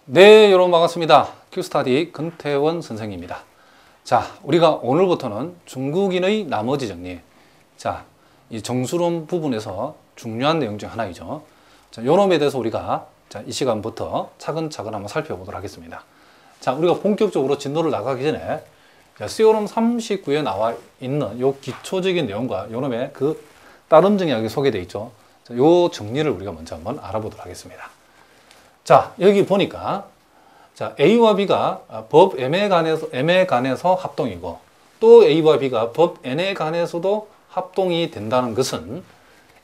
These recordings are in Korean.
네, 여러분 반갑습니다. 큐스타디 근태원 선생님입니다. 자, 우리가 오늘부터는 중국인의 나머지 정리. 자, 이 정수론 부분에서 중요한 내용 중 하나이죠. 자, 요놈에 대해서 우리가 이 시간부터 차근차근 한번 살펴보도록 하겠습니다. 자, 우리가 본격적으로 진도를 나가기 전에 C오름 39에 나와 있는 요 기초적인 내용과 요놈의 그 따름 정의학이 소개되어 있죠. 자, 요 정리를 우리가 먼저 한번 알아보도록 하겠습니다. 자, 여기 보니까 자, A와 B가 법 M에 관해서 합동이고 또 A와 B가 법 N에 관해서도 합동이 된다는 것은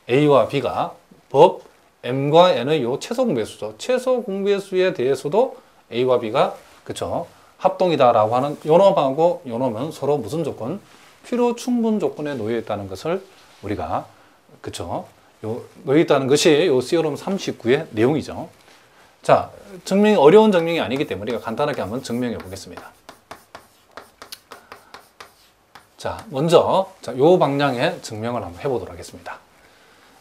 A와 B가 법 M과 N의 요 최소 공배수죠. 최소 공배수에 대해서도 A와 B가 그쵸 합동이다라고 하는 요놈하고 요놈은 서로 무슨 조건? 필요 충분 조건에 놓여 있다는 것을 우리가 그쵸 놓여 있다는 것이 요 C오름 39의 내용이죠. 자, 어려운 증명이 아니기 때문에 우리가 간단하게 한번 증명해 보겠습니다. 자, 먼저 요 방향의 증명을 한번 해보도록 하겠습니다.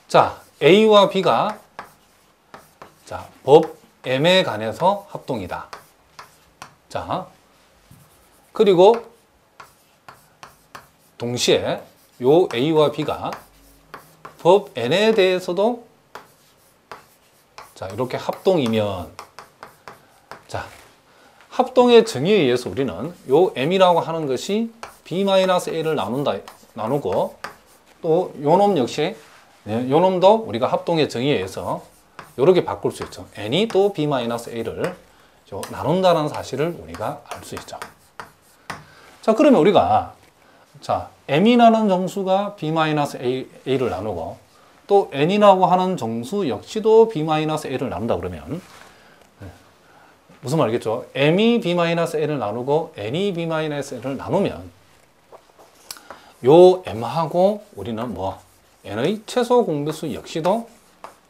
자, A와 B가 법 M에 관해서 합동이다. 자, 그리고 동시에 요 A와 B가 법 N에 대해서도 자, 이렇게 합동이면, 자, 합동의 정의에 의해서 우리는 요 M이라고 하는 것이 B-A를 나누고, 또 요놈 역시, 요놈도 우리가 합동의 정의에 의해서 이렇게 바꿀 수 있죠. N이 또 B-A를 나눈다는 사실을 우리가 알 수 있죠. 자, 그러면 우리가, 자, M이라는 정수가 B-A를 나누고, 또 N이라고 하는 정수 역시도 B-A를 나눈다 그러면 무슨 말이겠죠? M이 B-A를 나누고 N이 B-A를 나누면 요 M하고 우리는 뭐 N의 최소 공배수 역시도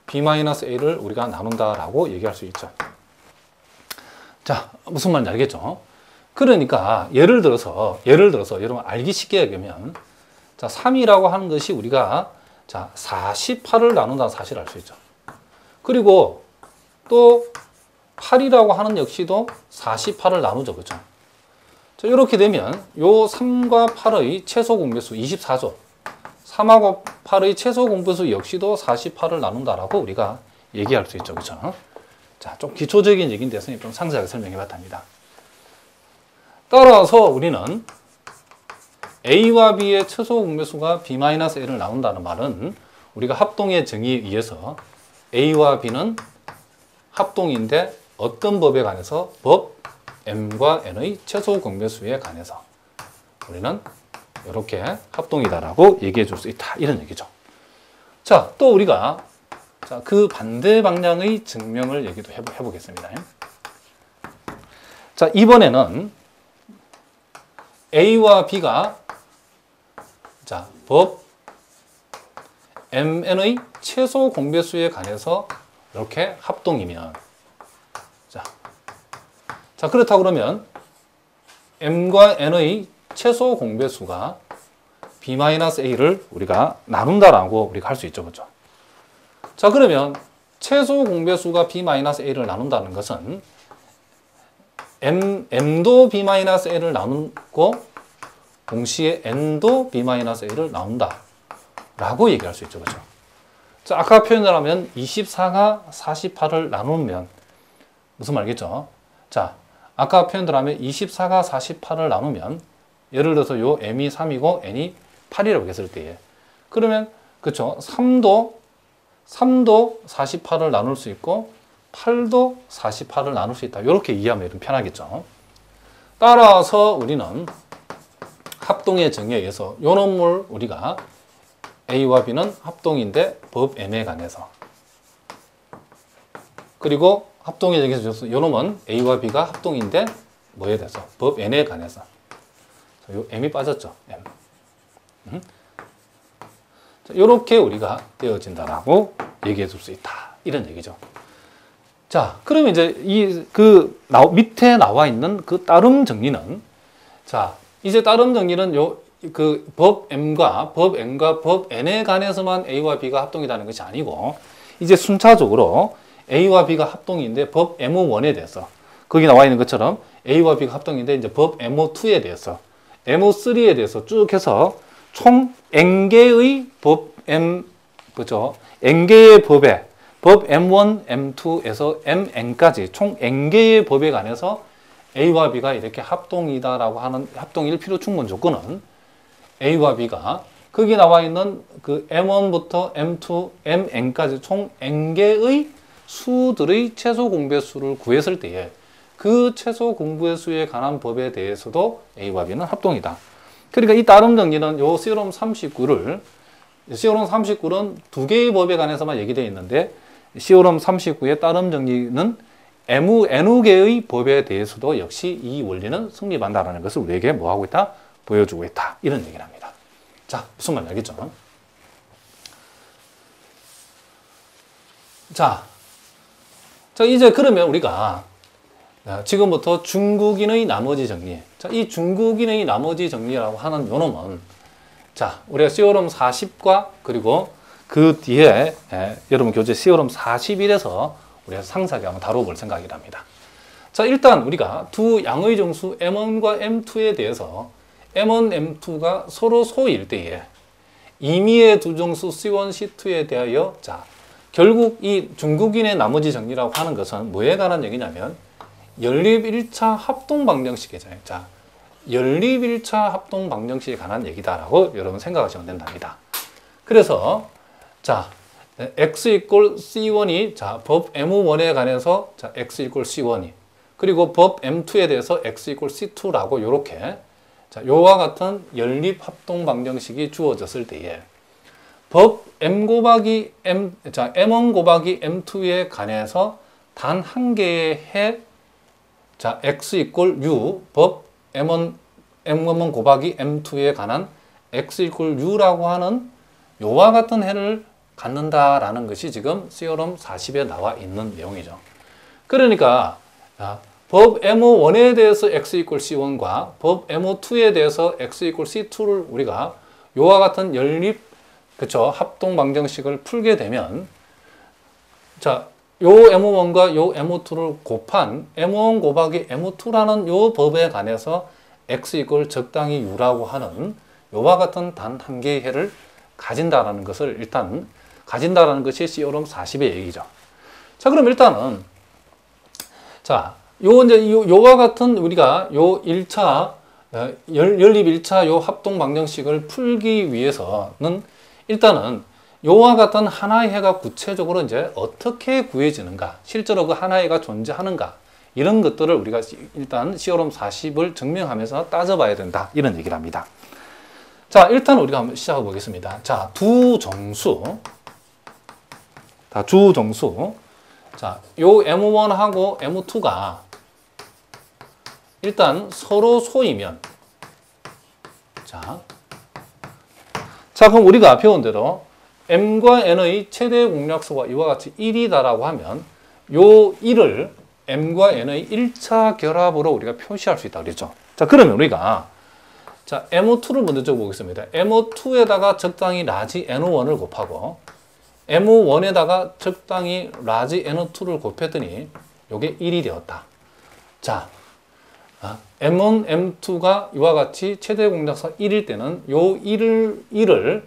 B-A를 우리가 나눈다라고 얘기할 수 있죠. 자, 무슨 말인지 알겠죠? 그러니까 예를 들어서 여러분 알기 쉽게 얘기하면 자, 3이라고 하는 것이 우리가 자, 48을 나눈다는 사실을 알 수 있죠. 그리고 또 8이라고 하는 역시도 48을 나누죠. 그렇죠? 자, 이렇게 되면 요 3과 8의 최소 공배수 24죠. 3하고 8의 최소 공배수 역시도 48을 나눈다라고 우리가 얘기할 수 있죠. 그렇죠? 자, 좀 기초적인 얘기인데 선생님 좀 상세하게 설명해 봤답니다. 따라서 우리는 A와 B의 최소 공배수가 B-A를 나눈다는 말은 우리가 합동의 정의에 의해서 A와 B는 합동인데 어떤 법에 관해서 법 M과 N의 최소 공배수에 관해서 우리는 이렇게 합동이다라고 얘기해 줄 수 있다. 이런 얘기죠. 자, 또 우리가 그 반대 방향의 증명을 얘기도 해보겠습니다. 자, 이번에는 A와 B가 자, 법 MN의 최소 공배수에 관해서 이렇게 합동이면 자, 그렇다고 그러면 M과 N의 최소 공배수가 B-A를 우리가 나눈다라고 우리가 할 수 있죠. 그렇죠? 자, 그러면 최소 공배수가 B-A를 나눈다는 것은 M도 B-A를 나누고 동시에 N도 B-A를 나눈다 라고 얘기할 수 있죠. 그렇죠? 자, 아까 표현을 하면 24가 48을 나누면 무슨 말이겠죠? 자, 아까 표현을 하면 24가 48을 나누면 예를 들어서 요 M이 3이고 N이 8이라고 했을 때에 그러면 그렇죠? 3도 48을 나눌 수 있고 8도 48을 나눌 수 있다. 이렇게 이해하면 좀 편하겠죠? 따라서 우리는 합동의 정의에 의해서 요 놈을 우리가 A와 B는 합동인데 법 M에 관해서 그리고 합동의 정의에서 요 놈은 A와 B가 합동인데 뭐에 대해서 법 N에 관해서 요 M이 빠졌죠. M. 이렇게 우리가 되어진다라고 얘기해 줄 수 있다. 이런 얘기죠. 자, 그러면 이제 밑에 나와 있는 그 따름 정리는 자, 이제 따름 정리는 법 M과 법 N에 관해서만 A와 B가 합동이라는 것이 아니고 이제 순차적으로 A와 B가 합동인데 법 M1에 대해서 거기 나와 있는 것처럼 A와 B가 합동인데 이제 법 MO2에 대해서 MO3에 대해서 쭉 해서 총 N개의 법 그죠? N개의 법에 법 M1, M2에서 MN까지 총 N개의 법에 관해서 A와 B가 이렇게 합동이다라고 하는 합동일 필요 충분 조건은 A와 B가 거기 나와 있는 그 M1부터 M2, MN까지 총 N개의 수들의 최소 공배 수를 구했을 때에 그 최소 공배 수에 관한 법에 대해서도 A와 B는 합동이다. 그러니까 이 따름 정리는 요 시오럼 39는 두 개의 법에 관해서만 얘기되어 있는데 시오럼 39의 따름 정리는 N개의 법에 대해서도 역시 이 원리는 성립한다는 것을 우리에게 뭐하고 있다? 보여주고 있다. 이런 얘기를 합니다. 자, 무슨 말인지 알겠죠? 자, 이제 그러면 우리가 지금부터 중국인의 나머지 정리. 자, 이 중국인의 나머지 정리라고 하는 요 놈은 자, 우리가 시오럼 40과 그리고 그 뒤에 여러분 교재 시오럼 41에서 우리가 상세하게 한번 다뤄볼 생각이랍니다. 자, 일단 우리가 두 양의 정수 M1과 M2에 대해서 M1, M2가 서로 소일 때에 임의의 두 정수 C1, C2에 대하여 자, 결국 이 중국인의 나머지 정리라고 하는 것은 뭐에 관한 얘기냐면 연립 1차 합동 방정식이잖아요. 자, 연립 1차 합동 방정식에 관한 얘기다라고 여러분 생각하시면 된답니다. 그래서 자, x 이꼴 c1이 자, 법 M1에 관해서 자, x 이꼴 c1이 그리고 법 M2에 대해서 x 이꼴 c2라고 요렇게 자, 요와 같은 연립 합동 방정식이 주어졌을 때에 법 M 곱하기 M, 자, M1 곱하기 M2에 관해서 단 한 개의 해 자, x 이꼴 u 법 M1 곱하기 M2에 관한 x 이꼴 u라고 하는 요와 같은 해를 갖는다라는 것이 지금 시오럼 40에 나와 있는 내용이죠. 그러니까 법 M1에 대해서 x 이꼴 c1과 법 M2에 대해서 x 이꼴 c2를 우리가 요와 같은 연립 그쵸 합동 방정식을 풀게 되면 자, 요 M1과 요 M2를 곱한 M1 곱하기 M2라는 요 법에 관해서 x 이꼴 적당히 u라고 하는 요와 같은 단 한 개의 해를 가진다라는 것을 일단 가진다라는 것이 시오럼 40의 얘기죠. 자, 그럼 일단은 자, 요와 같은 우리가 요 1차 연립 1차 요 합동 방정식을 풀기 위해서는 일단은 요와 같은 하나의 해가 구체적으로 이제 어떻게 구해지는가, 실제로 그 하나의 해가 존재하는가, 이런 것들을 우리가 일단 시오럼 40을 증명하면서 따져봐야 된다. 이런 얘기를 합니다. 자, 일단 우리가 한번 시작해 보겠습니다. 자, 두 정수. 자, 요 M1하고 M2가 일단 서로 소이면 자, 그럼 우리가 배운 대로 M과 N의 최대 공약수가 이와 같이 1이다라고 하면 요 1을 M과 N의 1차 결합으로 우리가 표시할 수 있다 그랬죠. 자, 그러면 우리가 자, M2를 먼저 적어보겠습니다. M2에다가 적당히 라지 N1을 곱하고 M1에다가 적당히 라지 N2를 곱했더니 요게 1이 되었다. 자, M1, M2가 이와 같이 최대 공약수가 1일 때는 요 1을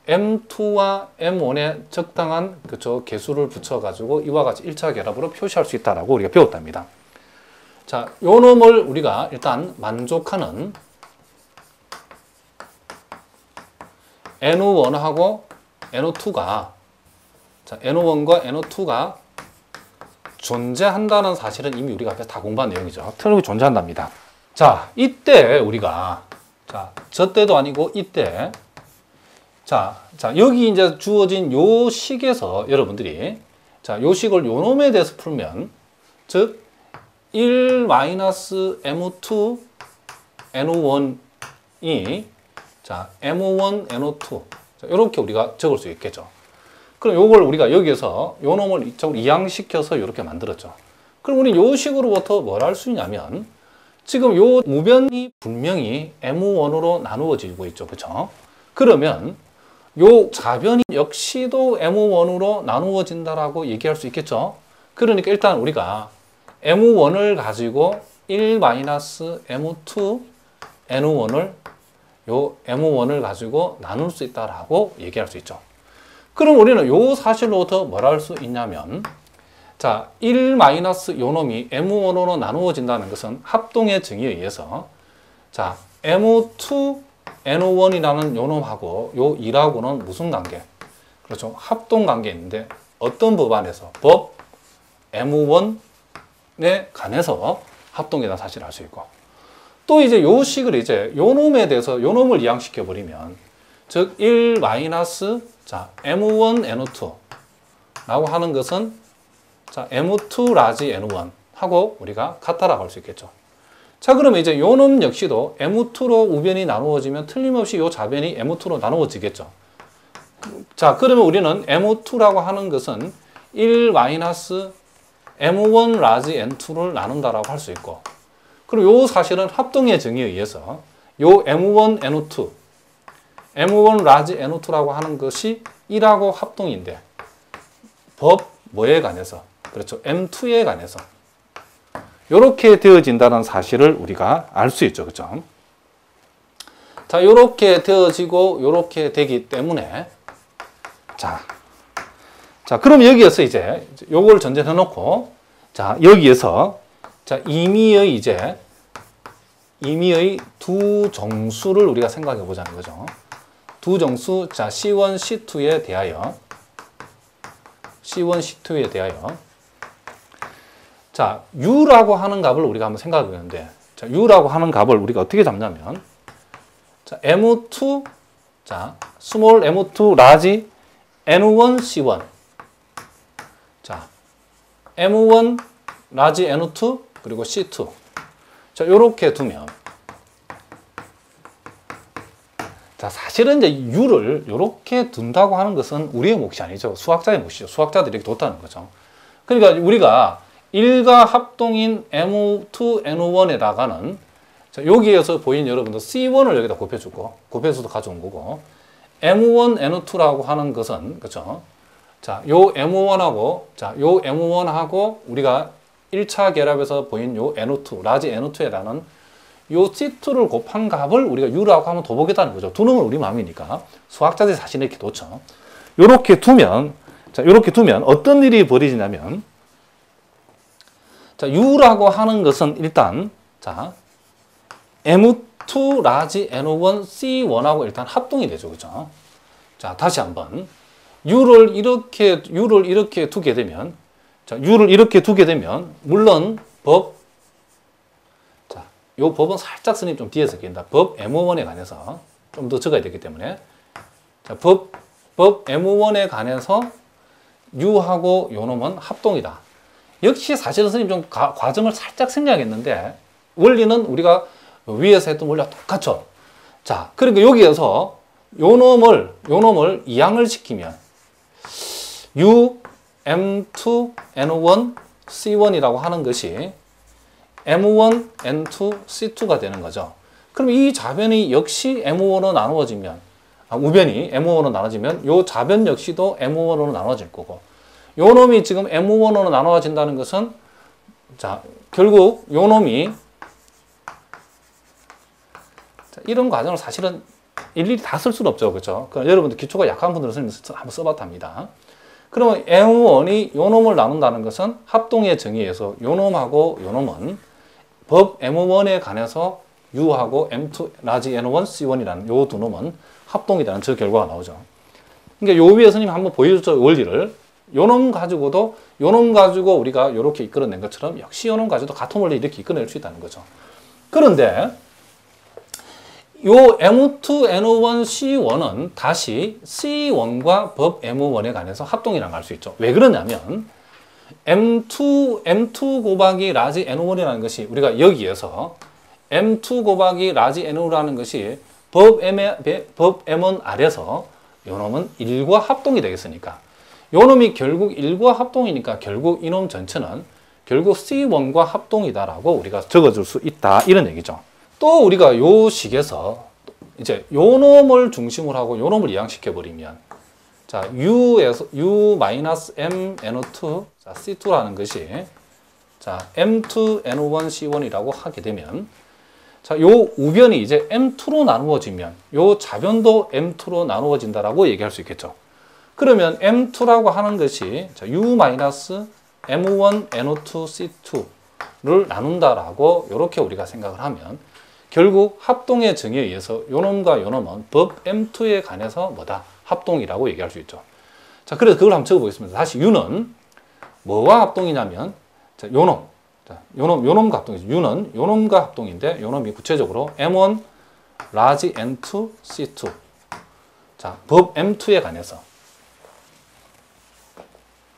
M2와 M1에 적당한 그쵸 개수를 붙여가지고 이와 같이 1차 결합으로 표시할 수 있다라고 우리가 배웠답니다. 자, 요 놈을 우리가 일단 만족하는 N1하고 N2가 자, N1과 N2가 존재한다는 사실은 이미 우리가 앞에 다 공부한 내용이죠. 틀림없이 존재한답니다. 자, 이때 우리가 자, 저 때도 아니고 이때 자, 여기 이제 주어진 요 식에서 여러분들이 자, 요 식을 요 놈에 대해서 풀면 즉 1-M2 N1이 자, M1 N2 자, 이렇게 우리가 적을 수 있겠죠. 그럼 요걸 우리가 여기에서 요 놈을 이쪽으로 이항시켜서 이렇게 만들었죠. 그럼 우리 요 식으로부터 뭘 할 수 있냐면 지금 요 무변이 분명히 M1으로 나누어지고 있죠. 그렇죠? 그러면 요 좌변이 역시도 M1으로 나누어진다라고 얘기할 수 있겠죠. 그러니까 일단 우리가 M1을 가지고 1-M2 N1을 요 M1을 가지고 나눌 수 있다라고 얘기할 수 있죠. 그럼 우리는 요 사실로부터 뭘 할 수 있냐면, 자, 1- 요 놈이 M1으로 나누어진다는 것은 합동의 정의에 의해서, 자, M2 N1이라는 요 놈하고 요 2라고는 무슨 관계? 그렇죠. 합동 관계인데 어떤 법안에서? 법 M1에 관해서 합동이라는 사실을 알 수 있고, 또 이제 요 식을 이제 요 놈에 대해서 요 놈을 이항시켜 버리면, 즉 1- 자, M1 N2 라고 하는 것은 자, M2 라지 N1 하고 우리가 같다라고 할 수 있겠죠. 자, 그러면 이제 요 놈 역시도 M2로 우변이 나누어지면 틀림없이 요 좌변이 M2로 나누어지겠죠. 자, 그러면 우리는 M2라고 하는 것은 1- M1 라지 N2를 나눈다라고 할 수 있고, 그리고 요 사실은 합동의 정의에 의해서 요 M1 N2, M1 라지 N2라고 하는 것이 1하고 합동인데 법 뭐에 관해서? 그렇죠. M2에 관해서 이렇게 되어진다는 사실을 우리가 알 수 있죠. 그렇죠? 자, 이렇게 되어지고 이렇게 되기 때문에 자, 그럼 여기에서 이제 요걸 전제해 놓고, 자, 여기에서 자, 임의의 두 정수를 우리가 생각해 보자는 거죠. 두 정수, 자, C1, C2에 대하여 자, U라고 하는 값을 우리가 한번 생각해 보는데, 자, U라고 하는 값을 우리가 어떻게 잡냐면, 자, M2, 자, 스몰 M2 라지 N1 C1. 자, M1 라지 N2 그리고 C2. 자, 요렇게 두면, 자, 사실은 이제 U를 요렇게 둔다고 하는 것은 우리의 몫이 아니죠. 수학자의 몫이죠. 수학자들이 이렇게 뒀다는 거죠. 그러니까 우리가 1과 합동인 M2 N1에다가는 자, 여기에서 보인 여러분들 C1을 여기다 곱해주고, 곱해서도 가져온 거고, M1 N2라고 하는 것은, 그렇죠? 자, 요 M1하고, 자, 요 M1하고 우리가 1차 결합에서 보인 요 N2, 라지 N2에다는 요 C2를 곱한 값을 우리가 U라고 하면 더 보겠다는 거죠. 두 놈은 우리 마음이니까. 수학자들이 사실 이렇게 놓죠. 요렇게 두면, 자, 요렇게 두면 어떤 일이 벌어지냐면, 자, U라고 하는 것은 일단, 자, M2 라지 N1 C1하고 일단 합동이 되죠. 그죠? 자, 다시 한번. U를 이렇게 두게 되면, 자, U를 이렇게 두게 되면, 물론, 자, 요 법은 살짝 스님 좀 뒤에서 끼는다. 법 M1에 관해서 좀 더 적어야 되기 때문에. 자, 법 M1에 관해서 U하고 요 놈은 합동이다. 역시 사실은 스님 좀 과정을 살짝 생략했는데, 원리는 우리가 위에서 했던 원리와 똑같죠. 자, 그러니까 여기에서 요 놈을 이항을 시키면 U, M2, N1, C1이라고 하는 것이 M1, N2, C2가 되는 거죠. 그럼 이 좌변이 역시 M5로 나누어지면, 우변이 M5로 나눠지면 요 좌변 역시도 M5로 나눠질 거고, 요 놈이 지금 M5로 나눠진다는 것은, 자, 결국 요 놈이, 자, 이런 과정을 사실은 일일이 다 쓸 수는 없죠. 그렇죠? 그러니까 여러분들 기초가 약한 분들은 한번 써봤답니다. 그러면 M1이 요 놈을 나눈다는 것은 합동의 정의에서 요 놈하고 요 놈은 법 M1에 관해서 U하고 M2 라지 N1 C1이라는 요 두 놈은 합동이라는 저 결과가 나오죠. 그러니까 요 위에 스님 한번 보여줬죠. 원리를. 요 놈 가지고도 요 놈 가지고 우리가 요렇게 이끌어낸 것처럼 역시 요 놈 가지고도 같은 원리 이렇게 이끌어낼 수 있다는 거죠. 그런데 요 M2 N1 C1은 다시 C1과 법 M1에 관해서 합동이라고 할 수 있죠. 왜 그러냐면 M2 곱하기 라지 N1이라는 것이 우리가 여기에서 M2 곱하기 라지 N1이라는 것이 법 M1 아래서 요 놈은 1과 합동이 되겠으니까, 요 놈이 결국 1과 합동이니까 결국 이놈 전체는 결국 C1과 합동이다라고 우리가 적어줄 수 있다, 이런 얘기죠. 또 우리가 요 식에서 이제 요 놈을 중심으로 하고 요 놈을 이항시켜 버리면, 자, U-M N2, 자, C2라는 것이 자, M2NO1C1이라고 하게 되면 자, 요 우변이 이제 M2로 나누어지면 요 좌변도 M2로 나누어진다라고 얘기할 수 있겠죠. 그러면 M2라고 하는 것이 자, U-M1NO2C2를 나눈다라고 이렇게 우리가 생각을 하면 결국 합동의 정의에 의해서 요놈과 요놈은 법 M2에 관해서 뭐다? 합동이라고 얘기할 수 있죠. 자, 그래서 그걸 한번 적어보겠습니다. 다시 U는 뭐와 합동이냐면 자, 요놈. 자, 요놈과 합동이죠. U는 요놈과 합동인데 요놈이 구체적으로 M1 라지 N2 C2. 자, 법 M2에 관해서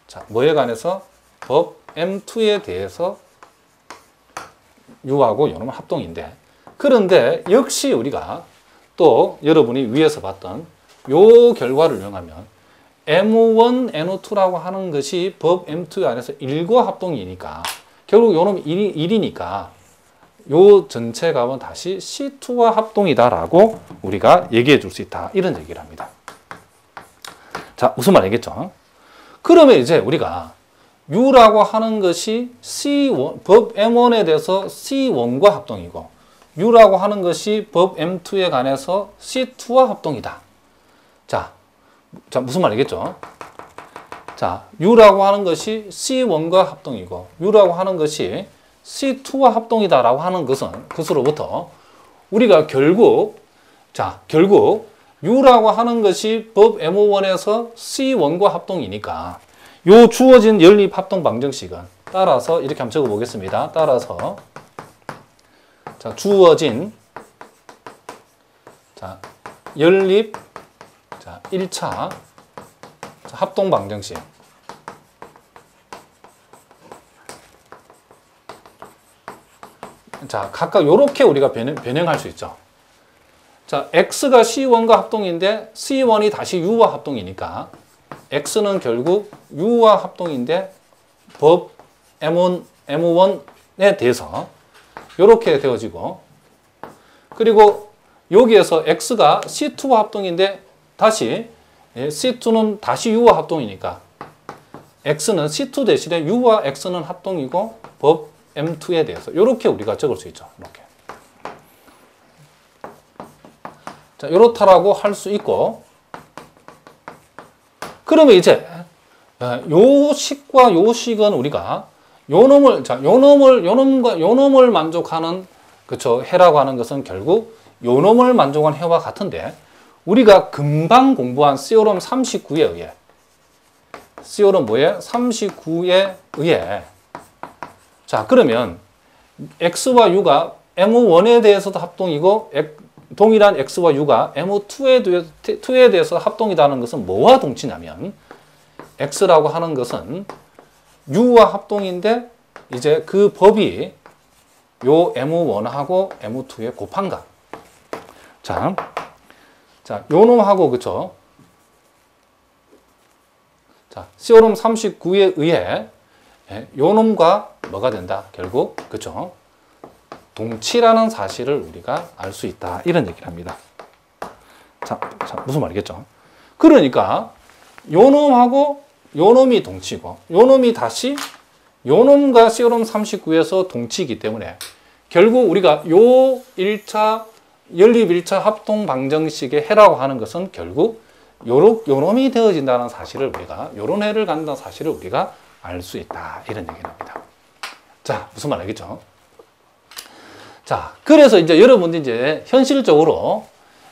자, 뭐에 관해서 법 M2에 대해서 U하고 요놈은 합동인데 그런데 역시 우리가 또 여러분이 위에서 봤던 요 결과를 이용하면 M1, NO2라고 하는 것이 법 M2 안에서 1과 합동이니까 결국 요놈이 1이니까 요 전체 값은 다시 C2와 합동이다라고 우리가 얘기해 줄 수 있다. 이런 얘기를 합니다. 자, 무슨 말 알겠죠? 그러면 이제 우리가 U라고 하는 것이 C1, 법 M1에 대해서 C1과 합동이고 U라고 하는 것이 법 M2에 관해서 C2와 합동이다. 자, 무슨 말 알겠죠? 자, U라고 하는 것이 C1과 합동이고 U라고 하는 것이 C2와 합동이다라고 하는 것으로부터 우리가 결국 U라고 하는 것이 법 M1에서 C1과 합동이니까 요 주어진 연립 합동 방정식은 따라서 이렇게 한번 적어 보겠습니다. 따라서 자, 주어진 자, 연립 자, 1차 자, 합동 방정식 자, 각각 요렇게 우리가 변형할 수 있죠. 자, X가 C1과 합동인데 C1이 다시 U와 합동이니까 X는 결국 U와 합동인데 법 M1에 대해서 이렇게 되어지고 그리고 여기에서 X가 C2와 합동인데 다시 C2는 다시 U와 합동이니까 X는 C2 대신에 U와 X는 합동이고 법 M2에 대해서 이렇게 우리가 적을 수 있죠. 이렇게. 자, 이렇다라고 할 수 있고 그러면 이제 요 식과 요 식은 우리가 요놈을 만족하는 그쵸 해라고 하는 것은 결국 요놈을 만족한 해와 같은데 우리가 금방 공부한 시오럼 39에 의해 시오럼 뭐에 39에 의해 자 그러면 X와 U가 M1에 대해서도 합동이고 동일한 X와 U가 M2에 대해서 합동이라는 것은 뭐와 동치냐면 X라고 하는 것은 U와 합동인데 이제 그 법이 요 M1하고 M2의 곱한값. 자, 요 놈하고 그쵸? 자, 시오럼 39에 의해 요 놈과 뭐가 된다? 결국 그쵸? 동치라는 사실을 우리가 알 수 있다. 이런 얘기를 합니다. 자, 무슨 말이겠죠? 그러니까 요 놈하고 요 놈이 동치고 요 놈이 다시 요 놈과 시오럼 39에서 동치이기 때문에 결국 우리가 요 1차 연립 1차 합동 방정식의 해라고 하는 것은 결국 요 놈이 되어진다는 사실을 우리가 요런 해를 갖는다는 사실을 우리가 알 수 있다. 이런 얘기를 합니다. 자, 무슨 말 알겠죠? 자, 그래서 이제 여러분들 이제 현실적으로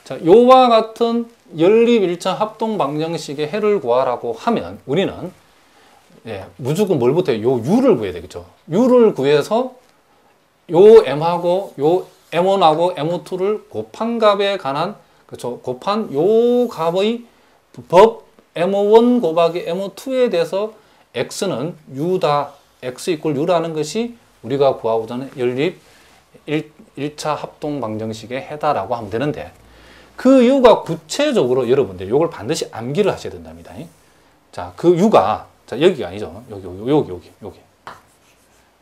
자, 요와 같은 연립 1차 합동 방정식의 해를 구하라고 하면 우리는 무조건 뭘부터 해요? 요 U를 구해야 되겠죠. U를 구해서 요 M하고 요 M1하고 M2를 곱한 값에 관한 그렇죠. 곱한 요 값의 법 M1 곱하기 M2에 대해서 X는 U다. X 이퀄 U라는 것이 우리가 구하고자 연립 1차 합동 방정식의 해다라고 하면 되는데 그 U가 구체적으로 여러분들 이걸 반드시 암기를 하셔야 된답니다. 자, 그 U가 자, 여기가 아니죠. 여기.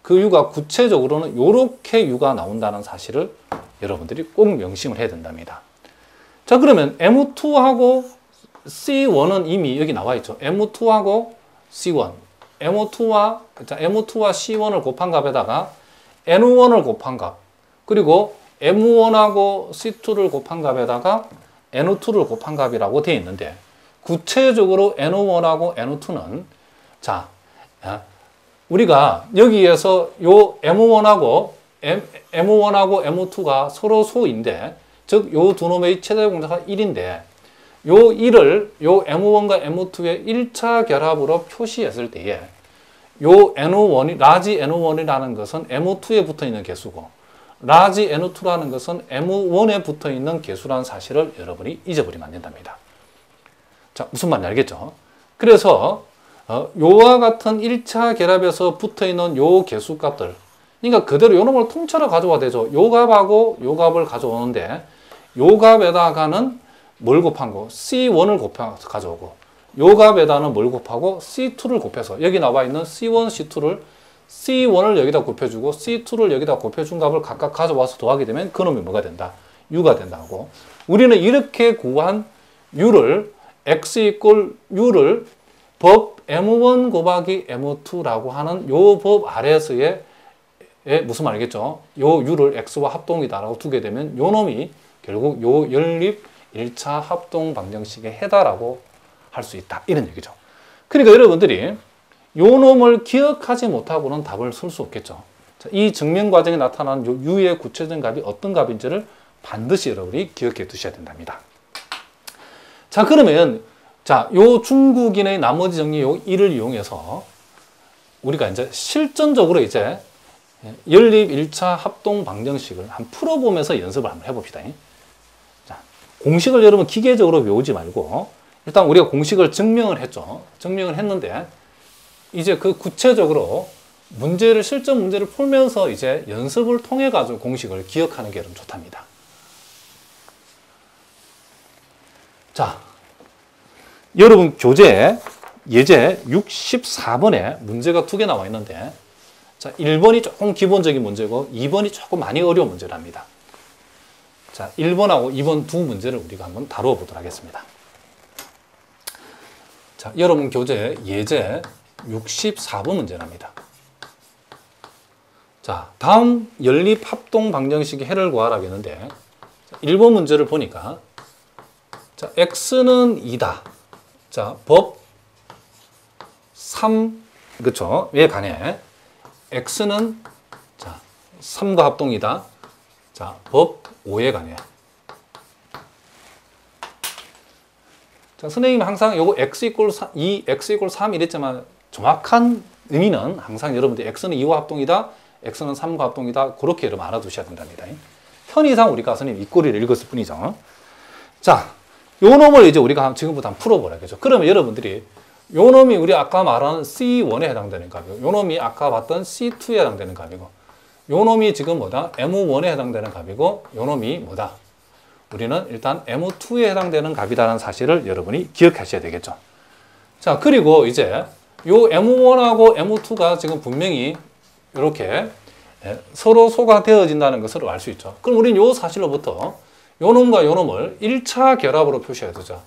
그 U가 구체적으로는 이렇게 U가 나온다는 사실을 여러분들이 꼭 명심을 해야 된답니다. 자, 그러면 M2하고 C1은 이미 여기 나와 있죠. M2하고 C1. M2와 C1을 곱한 값에다가 N1을 곱한 값, 그리고 M1하고 C2를 곱한 값에다가 N2를 곱한 값이라고 되어 있는데, 구체적으로 N1하고 N2는 자, 우리가 여기에서 요 M1하고 M2가 서로 소인데, 즉 요 두 놈의 최대 공차가 1인데, 요 1을 요 M1과 M2의 1차 결합으로 표시했을 때에 요 N1이 라지 N1이라는 것은 M2에 붙어 있는 개수고, 라지 N2라는 것은 M1에 붙어 있는 개수라는 사실을 여러분이 잊어버리면 안 된답니다. 자, 무슨 말인지 알겠죠? 그래서 요와 같은 1차 결합에서 붙어 있는 요 개수 값들, 그러니까 그대로 요 놈을 통째로 가져와야 되죠. 요 값하고 요 값을 가져오는데, 요 값에다가는 뭘 곱한 거? C1을 곱해서 가져오고, 요 값에다는 뭘 곱하고? C2를 곱해서, 여기 나와 있는 C1, C2를 C1을 여기다 곱해주고 C2를 여기다 곱해준 값을 각각 가져와서 더하게 되면 그놈이 뭐가 된다? U가 된다고. 우리는 이렇게 구한 U를 X 이꼴 U를 법 M1 곱하기 M2라고 하는 요 법 아래에서의 무슨 말이겠죠? 요 U를 X와 합동이다라고 두게 되면 요 놈이 결국 요 연립 1차 합동 방정식의 해다라고 할 수 있다. 이런 얘기죠. 그러니까 여러분들이 요 놈을 기억하지 못하고는 답을 쓸 수 없겠죠. 자, 이 증명 과정에 나타나는 요 U의 구체적인 값이 어떤 값인지를 반드시 여러분이 기억해 두셔야 된답니다. 자, 그러면 자, 요 중국인의 나머지 정리 요 1을 이용해서 우리가 이제 실전적으로 이제 연립 1차 합동 방정식을 한번 풀어보면서 연습을 한번 해봅시다. 자, 공식을 여러분 기계적으로 외우지 말고 일단 우리가 공식을 증명을 했죠. 증명을 했는데 이제 그 구체적으로 실전 문제를 풀면서 이제 연습을 통해 가지고 공식을 기억하는 게 좀 좋답니다. 자, 여러분 교재 예제 64번에 문제가 2개 나와 있는데, 자, 1번이 조금 기본적인 문제고 2번이 조금 많이 어려운 문제랍니다. 자, 1번하고 2번 두 문제를 우리가 한번 다루어 보도록 하겠습니다. 자, 여러분 교재 예제 64번 문제랍니다. 자, 다음 연립 합동 방정식의 해를 구하라고 했는데, 1번 문제를 보니까 자, x는 2다. 자, 법 3, 그쵸? 에 관해 x는 자, 3과 합동이다. 자, 법 5에 관해. 자, 선생님은 항상 요거 x 이꼴 2, x 이꼴 3 이랬지만 정확한 의미는 항상 여러분들 x는 2와 합동이다, x는 3과 합동이다, 그렇게 여러분 알아두셔야 된답니다. 편의상 우리가 선생님 이 꼬리를 읽었을 뿐이죠. 자, 요 놈을 이제 우리가 지금부터 한번 풀어보라겠죠. 그러면 여러분들이 요 놈이 우리 아까 말한 C1에 해당되는 값이고, 요 놈이 아까 봤던 C2에 해당되는 값이고, 요 놈이 지금 뭐다? M1에 해당되는 값이고, 요 놈이 뭐다? 우리는 일단 M2에 해당되는 값이라는 사실을 여러분이 기억하셔야 되겠죠. 자, 그리고 이제 요 M1하고 M2가 지금 분명히 이렇게 서로 소가되어진다는 것을 알 수 있죠. 그럼 우리는 요 사실로부터 요 놈과 요 놈을 1차 결합으로 표시해야 되죠.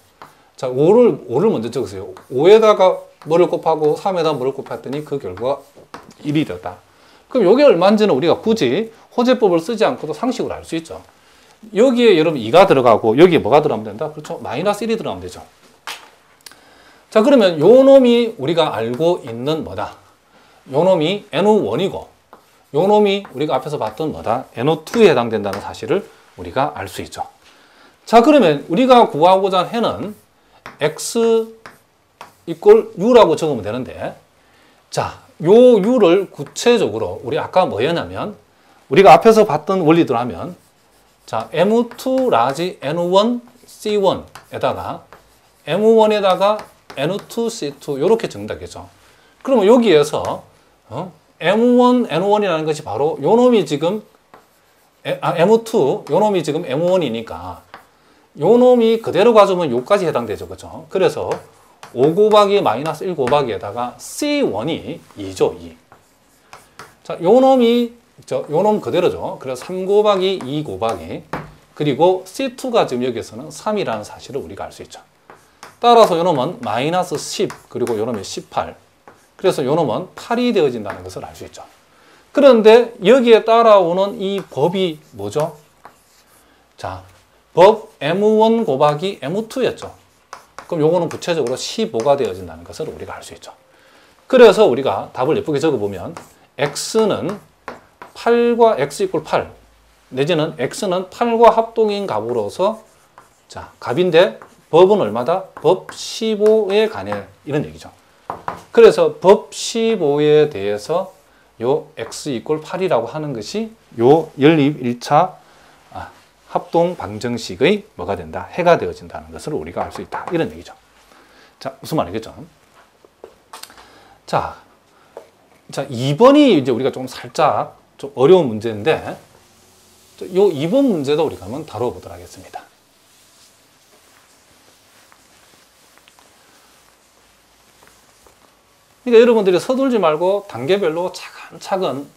자, 5를 먼저 적으세요. 5에다가 뭐를 곱하고 3에다 뭐를 곱했더니 그 결과가 1이 됐다. 그럼 요게 얼마인지는 우리가 굳이 호재법을 쓰지 않고도 상식으로 알 수 있죠. 여기에 여러분 2가 들어가고 여기에 뭐가 들어가면 된다? 그렇죠? 마이너스 1이 들어가면 되죠. 자, 그러면 요 놈이 우리가 알고 있는 뭐다? 요 놈이 N1이고 요 놈이 우리가 앞에서 봤던 뭐다? N2에 해당된다는 사실을 우리가 알 수 있죠. 자, 그러면 우리가 구하고자 하는 해는 x 이꼴 u라고 적으면 되는데, 자, 요 u를 구체적으로 우리 아까 뭐였냐면 우리가 앞에서 봤던 원리대로 하면 자, M2 라지 N1 C1에다가 M1에다가 N2 C2 이렇게 정답이겠죠. 그러면 여기에서 M1 N1이라는 것이 바로 요 놈이 지금 M2 요 놈이 지금 M1이니까 요 놈이 그대로 가져오면 요까지 해당되죠. 그렇죠? 그래서 5 곱하기 마이너스 1 곱하기에다가 C1이 2죠. 2. 자, 요 놈이 요 놈 그대로죠. 그래서 3 곱하기 2 곱하기 그리고 C2가 지금 여기에서는 3이라는 사실을 우리가 알 수 있죠. 따라서 요 놈은 마이너스 10 그리고 요 놈이 18. 그래서 요 놈은 8이 되어진다는 것을 알 수 있죠. 그런데 여기에 따라오는 이 법이 뭐죠? 자, 법 M1 곱하기 M2였죠. 그럼 요거는 구체적으로 15가 되어진다는 것을 우리가 알 수 있죠. 그래서 우리가 답을 예쁘게 적어보면 x는 8과 x 이퀄 8 내지는 x는 8과 합동인 값으로서 자, 값인데 법은 얼마다? 법 15에 관해 이런 얘기죠. 그래서 법 15에 대해서 요 x 이퀄 8이라고 하는 것이 요 연립 1차 합동 방정식의 뭐가 된다? 해가 되어진다는 것을 우리가 알 수 있다. 이런 얘기죠. 자, 무슨 말이겠죠? 자, 2번이 이제 우리가 좀 살짝 좀 어려운 문제인데, 요 2번 문제도 우리가 한번 다뤄보도록 하겠습니다. 그러니까 여러분들이 서둘지 말고 단계별로 차근차근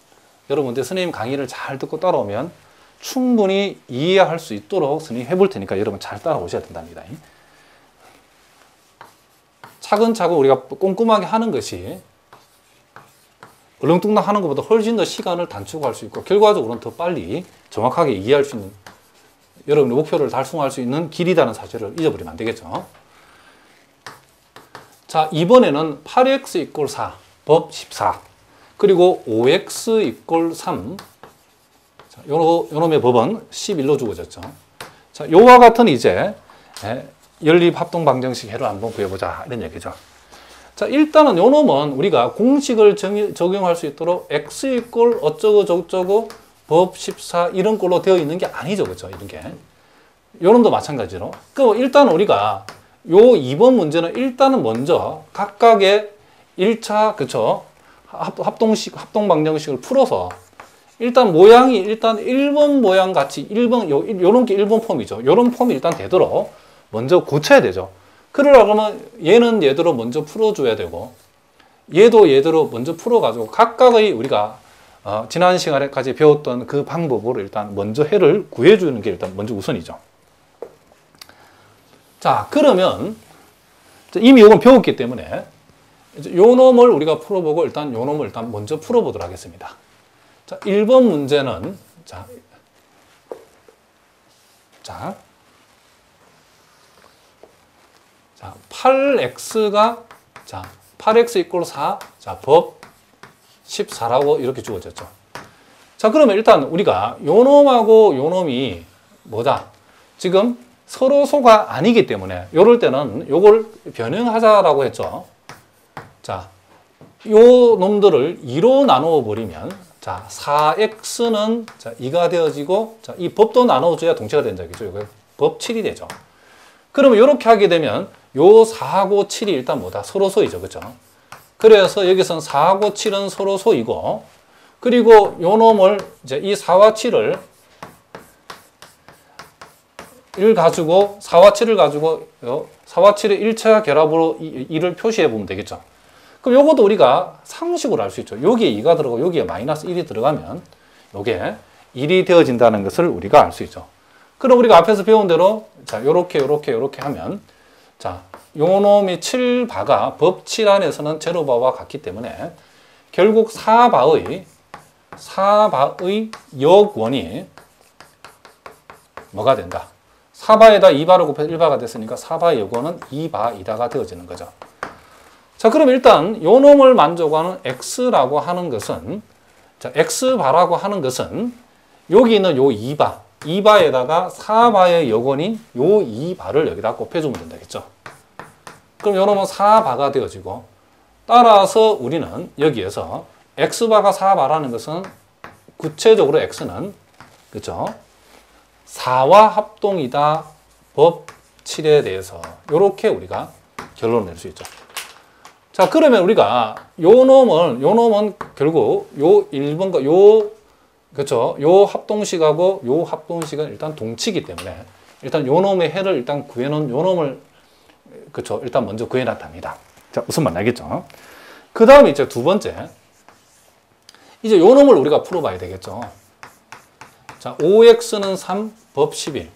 여러분들 선생님 강의를 잘 듣고 따라오면 충분히 이해할 수 있도록 선생님이 해볼 테니까 여러분 잘 따라오셔야 된답니다. 차근차근 우리가 꼼꼼하게 하는 것이 얼렁뚱땅 하는 것보다 훨씬 더 시간을 단축할 수 있고 결과적으로는 더 빨리 정확하게 이해할 수 있는 여러분의 목표를 달성할 수 있는 길이라는 사실을 잊어버리면 안 되겠죠. 자, 이번에는 8x 이퀄 4, 법 14 그리고 5x 이퀄 3 자, 요놈의 법은 11로 주어졌죠. 자, 요와 같은 이제 연립 합동 방정식 해를 한번 구해보자 이런 얘기죠. 자, 일단은 요 놈은 우리가 공식을 적용할 수 있도록 x 이퀄 어쩌고 저쩌고 법 14 이런 꼴로 되어 있는 게 아니죠. 그죠? 이런 게. 요 놈도 마찬가지로. 그럼 일단 우리가 요 2번 문제는 일단은 먼저 각각의 1차, 그쵸? 합동 방정식을 풀어서 일단 모양이 일단 1번 모양 같이 1번, 요런 게 1번 폼이죠. 요런 폼이 일단 되도록 먼저 고쳐야 되죠. 그러려면 얘는 얘대로 먼저 풀어줘야 되고 얘도 얘대로 먼저 풀어가지고 각각의 우리가 지난 시간에까지 배웠던 그 방법으로 일단 먼저 해를 구해주는 게 일단 먼저 우선이죠. 자, 그러면 이미 이건 배웠기 때문에 요 놈을 우리가 풀어보고 일단 요 놈을 일단 먼저 풀어보도록 하겠습니다. 자, 1번 문제는 자 8x가 8x 이퀄 4, 자, 법 14라고 이렇게 주어졌죠. 자, 그러면 일단 우리가 요 놈하고 요 놈이 뭐다? 지금 서로 소가 아니기 때문에 요럴 때는 요걸 변형하자라고 했죠. 자, 요 놈들을 2로 나누어 버리면 자, 4x는 자, 2가 되어지고 자, 이 법도 나눠줘야 동체가 된다. 그죠? 이거 법 7이 되죠. 그러면 이렇게 하게 되면 요 4하고 7이 일단 뭐다? 서로 소이죠. 그죠? 그래서 여기서는 4하고 7은 서로 소이고 그리고 요 놈을 이제 이 4와 7을 4와 7을 가지고 4와 7의 1차 결합으로 2를 표시해 보면 되겠죠. 그럼 요것도 우리가 상식으로 알 수 있죠. 여기에 2가 들어가고 여기에 마이너스 1이 들어가면 요게 1이 되어진다는 것을 우리가 알 수 있죠. 그럼 우리가 앞에서 배운 대로 자, 요렇게 하면 자, 요 놈이 7바가 법 7 안에서는 제로바와 같기 때문에 결국 4바의 역원이 뭐가 된다? 4바에다 2바를 곱해서 1바가 됐으니까 4바의 역원은 2바이다가 되어지는 거죠. 자, 그럼 일단 요 놈을 만족하는 x라고 하는 것은 자, x바라고 하는 것은 여기 있는 요 2바에다가 4바의 역원인 요 2바를 여기다 곱해주면 된다겠죠. 그럼 요 놈은 4바가 되어지고 따라서 우리는 여기에서 x바가 4바라는 것은 구체적으로 x는 그죠? 4와 합동이다. 법 7에 대해서 이렇게 우리가 결론을 낼 수 있죠. 자, 그러면 우리가 요 놈은 결국 요 1번과 그렇죠? 요 합동식하고 요 합동식은 일단 동치기 때문에 일단 요 놈의 해를 일단 구해놓은 요 놈을 그렇죠? 일단 먼저 구해놨답니다. 자, 무슨 말 알겠죠? 그 다음에 이제 두 번째 이제 요 놈을 우리가 풀어봐야 되겠죠. 자, 5x는 3, 법 11.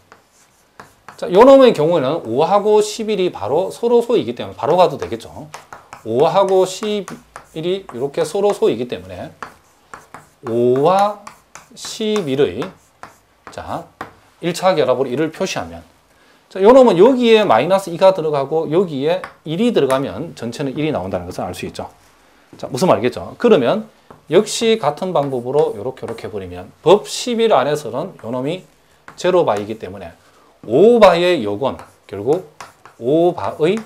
자, 요 놈의 경우에는 5하고 11이 바로 서로 소이기 때문에 바로 가도 되겠죠. 5하고 1이 이렇게 서로 소이기 때문에 5와 11의 자 1차 결합으로 1을 표시하면 자, 요놈은 여기에 마이너스 2가 들어가고 여기에 1이 들어가면 전체는 1이 나온다는 것을 알 수 있죠. 자, 무슨 말이겠죠? 그러면 역시 같은 방법으로 이렇게 해버리면 법 11 안에서는 요놈이 제로바이기 때문에 5바의 요건 결국 5바의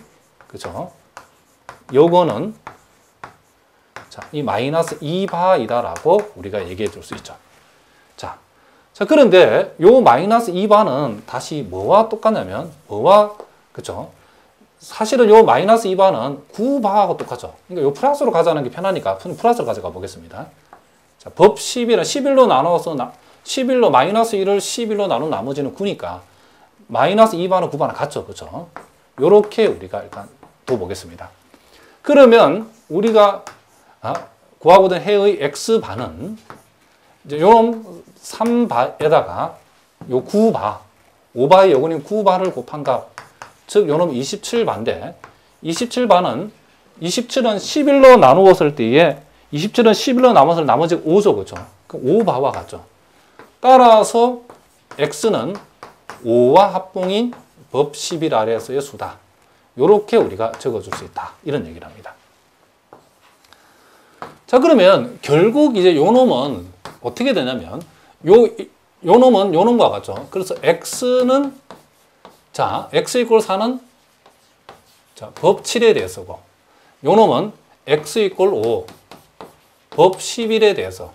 그죠? 요거는 자, 이 마이너스 2바이다라고 우리가 얘기해 줄 수 있죠. 자, 그런데 요 마이너스 2바는 다시 뭐와 똑같냐면 뭐와 그죠? 사실은 요 마이너스 2바는 9바하고 똑같죠. 그러니까 요 플러스로 가져가는 게 편하니까 플러스로 가져가 보겠습니다. 자, 법 11은 11로 나눠서 11로 마이너스 1을 11로 나눈 나머지는 9니까 마이너스 2바는 9바는 같죠. 그죠? 요렇게 우리가 일단 둬보겠습니다. 그러면 우리가 구하고던 해의 x바는 이제 요놈 3바에다가 요 9바 5바의 요건인 9바를 곱한 값 즉 요놈 27바인데 27바는 27은 11로 나누었을 때에 27은 11로 나눠서 나머지 5죠. 그죠? 5바와 같죠. 따라서 x는 5와 합봉인 법 11 아래에서의 수다. 요렇게 우리가 적어줄 수 있다. 이런 얘기를 합니다. 자, 그러면 결국 이제 요 놈은 어떻게 되냐면 요 놈은 요 놈과 같죠. 그래서 x는 자, x 이퀄 4는 자, 법 7에 대해서고 요 놈은 x 이퀄 5 법 11에 대해서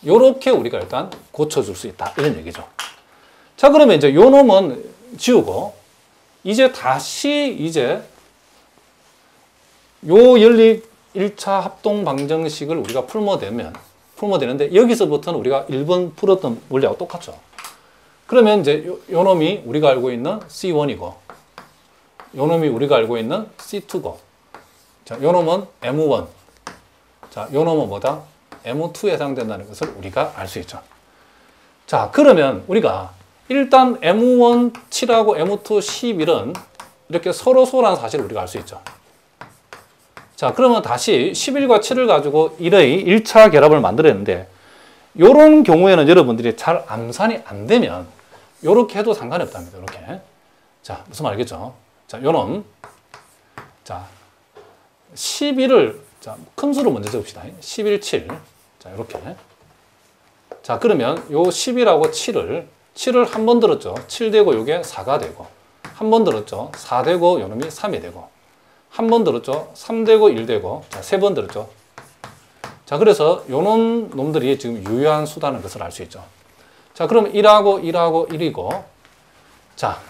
요렇게 우리가 일단 고쳐줄 수 있다. 이런 얘기죠. 자, 그러면 이제 요 놈은 지우고 이제 다시 이제 요 연립 1차 합동 방정식을 우리가 풀면 되는데 여기서부터는 우리가 1번 풀었던 원리하고 똑같죠. 그러면 이제 요 놈이 우리가 알고 있는 C1이고 요 놈이 우리가 알고 있는 C2고 자, 요 놈은 M1 자, 요 놈은 뭐다? M2에 해당된다는 것을 우리가 알 수 있죠. 자, 그러면 우리가 일단 M1 7하고 M2 11은 이렇게 서로라는 사실을 우리가 알 수 있죠. 자, 그러면 다시 11과 7을 가지고 1의 1차 결합을 만들었는데 이런 경우에는 여러분들이 잘 암산이 안 되면 이렇게 해도 상관이 없답니다. 이렇게. 자, 무슨 말이겠죠? 자, 요놈. 자, 11을 자, 큰 수로 먼저 적읍시다. 11, 7. 자, 이렇게. 자, 그러면 요 10이라고 7을 한 번 들었죠. 7 되고 요게 4가 되고 한 번 들었죠. 4 되고 요놈이 3이 되고 한 번 들었죠. 3 되고 1 되고 자, 3번 들었죠. 자, 그래서 요런 놈들이 지금 유효한 수다는 것을 알 수 있죠. 자, 그럼 1하고 1이고 자,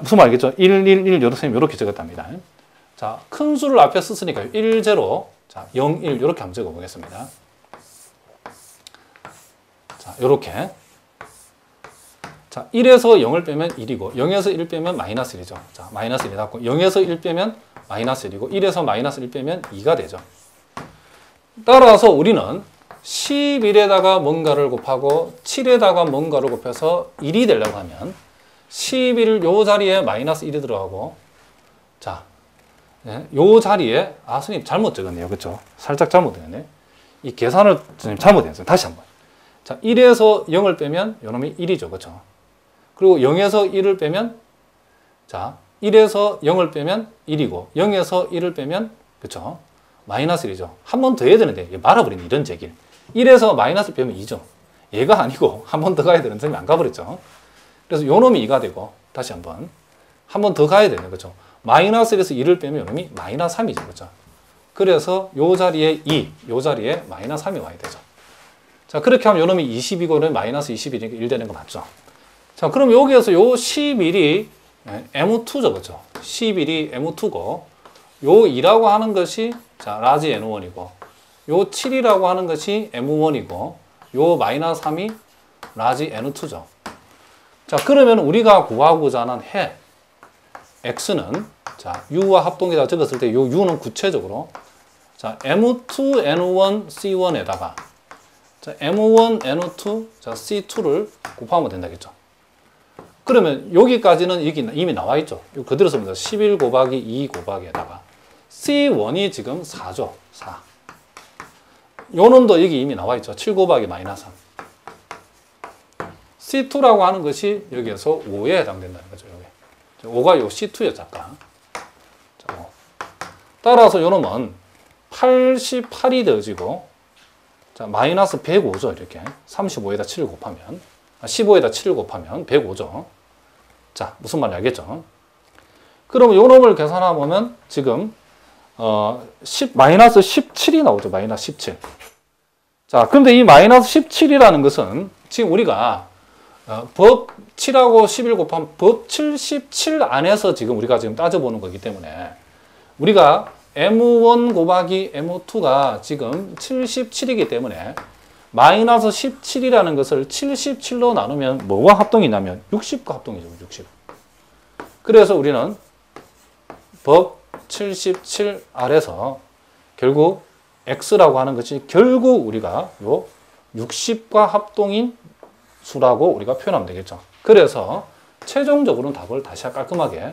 무슨 말이겠죠? 1, 1, 1 이렇게 적었답니다. 자, 큰 수를 앞에 썼으니까 1, 0, 자, 0, 1 이렇게 한번 적어 보겠습니다. 자, 요렇게. 자, 1에서 0을 빼면 1이고 0에서 1 빼면 마이너스 1이죠. 자, 마이너스 1이 나왔고 0에서 1 빼면 마이너스 1이고 1에서 마이너스 1 빼면 2가 되죠. 따라서 우리는 11에다가 뭔가를 곱하고 7에다가 뭔가를 곱해서 1이 되려고 하면 11 요 자리에 마이너스 1이 들어가고 자, 요 자리에 선생님 잘못 적었네요. 그렇죠? 살짝 잘못되었네. 이 계산을 선생님 잘못했어요. 다시 한번. 자, 1에서 0을 빼면 요놈이 1이죠. 그렇죠? 그리고 0에서 1을 빼면 자, 1에서 0을 빼면 1이고 0에서 1을 빼면 그렇죠? 마이너스 1이죠. 한 번 더 해야 되는데 말아버리네. 이런 제길. 1에서 마이너스 빼면 2죠. 얘가 아니고 한 번 더 가야 되는 선생님이 안 가버렸죠. 그래서 요 놈이 2가 되고 다시 한 번 더 가야 되네. 그렇죠? 마이너스 1에서 2를 빼면 요 놈이 마이너스 3이죠. 그렇죠? 그래서 요 자리에 2, 요 자리에 마이너스 3이 와야 되죠. 자, 그렇게 하면 요 놈이 20이고 마이너스 21이니까 1 되는 거 맞죠? 자, 그럼 여기에서 요 11이 M2죠. 그렇죠? 11이 M2고 요 2라고 하는 것이 자, 라지 N1이고 요 7이라고 하는 것이 M1이고 요 마이너스 3이 라지 N2죠. 자, 그러면 우리가 구하고자 하는 해 X는 자, U와 합동에다 적었을 때 요 U는 구체적으로 자, M2 N1 C1에다가 자, M1 N2 자, C2를 곱하면 된다겠죠. 그러면 여기까지는 이미 나와 있죠. 그대로 씁니다. 11 곱하기 2 곱하기에다가 C1이 지금 4죠. 4. 요 놈도 여기 이미 나와 있죠. 7 곱하기 마이너스 3. C2라고 하는 것이 여기에서 5에 해당된다는 거죠. 여기. 5가 요 C2였죠. 아까. 자, 5. 따라서 요 놈은 88이 되어지고, 자, 마이너스 105죠. 이렇게. 35에다 7을 곱하면, 15에다 7을 곱하면 105죠. 자, 무슨 말인지 알겠죠? 그러면 요 놈을 계산해보면 지금, 마이너스 17이 나오죠. 마이너스 17. 자, 근데 이 마이너스 17이라는 것은 지금 우리가 법 7하고 11 곱하면 법 77 안에서 지금 우리가 지금 따져보는 거기 때문에 우리가 M1 곱하기 M2가 지금 77이기 때문에 마이너스 17이라는 것을 77로 나누면 뭐와 합동이냐면 60과 합동이죠. 60. 그래서 우리는 법 77 아래서 결국 x라고 하는 것이 결국 우리가 요 60과 합동인 수라고 우리가 표현하면 되겠죠. 그래서 최종적으로는 답을 다시 깔끔하게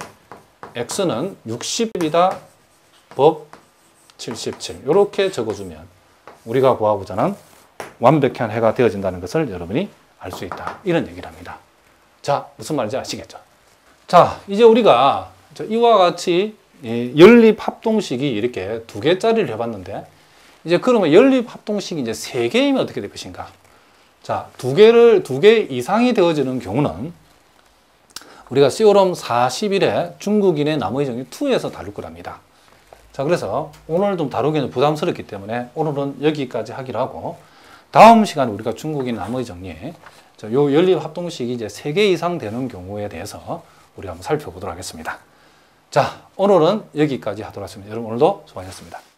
x는 60이다 법 77 이렇게 적어주면 우리가 구하고자 하는 완벽한 해가 되어진다는 것을 여러분이 알 수 있다. 이런 얘기를 합니다. 자, 무슨 말인지 아시겠죠? 자, 이제 우리가 이와 같이 연립합동식이 이렇게 2개짜리를 해봤는데 이제 그러면 연립합동식이 이제 3개이면 어떻게 될 것인가? 자, 2개 이상이 되어지는 경우는 우리가 시오럼 41의 중국인의 나머지 정리 2에서 다룰 거랍니다. 자, 그래서 오늘 좀 다루기는 부담스럽기 때문에 오늘은 여기까지 하기로 하고 다음 시간에 우리가 중국인 나머지 정리 요 연립합동식이 이제 3개 이상 되는 경우에 대해서 우리가 한번 살펴보도록 하겠습니다. 자, 오늘은 여기까지 하도록 하겠습니다. 여러분 오늘도 수고하셨습니다.